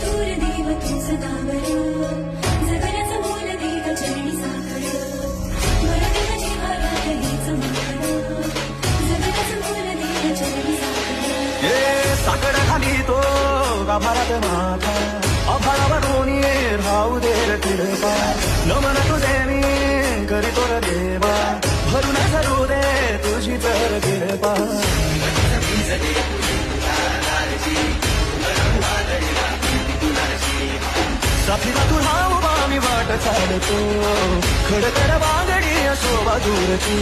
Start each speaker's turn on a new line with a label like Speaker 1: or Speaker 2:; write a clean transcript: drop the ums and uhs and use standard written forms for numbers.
Speaker 1: थोर देव तुझ नावर जगण्याचं मोल देव चरणी साकर मराठीला जीवाला हीच मागणं जगण्याचं मोल देव चरणी साकर
Speaker 2: साकड खाली तो गाभारात माथा अभाळावरून राहू दे किडपा नमन तुझे मी करीतो रे देवा भरून धरू दे तुझी तर किडपा साथीला तुला उभा मी वाट चालतो खडतर बांगडी शोभा दूरची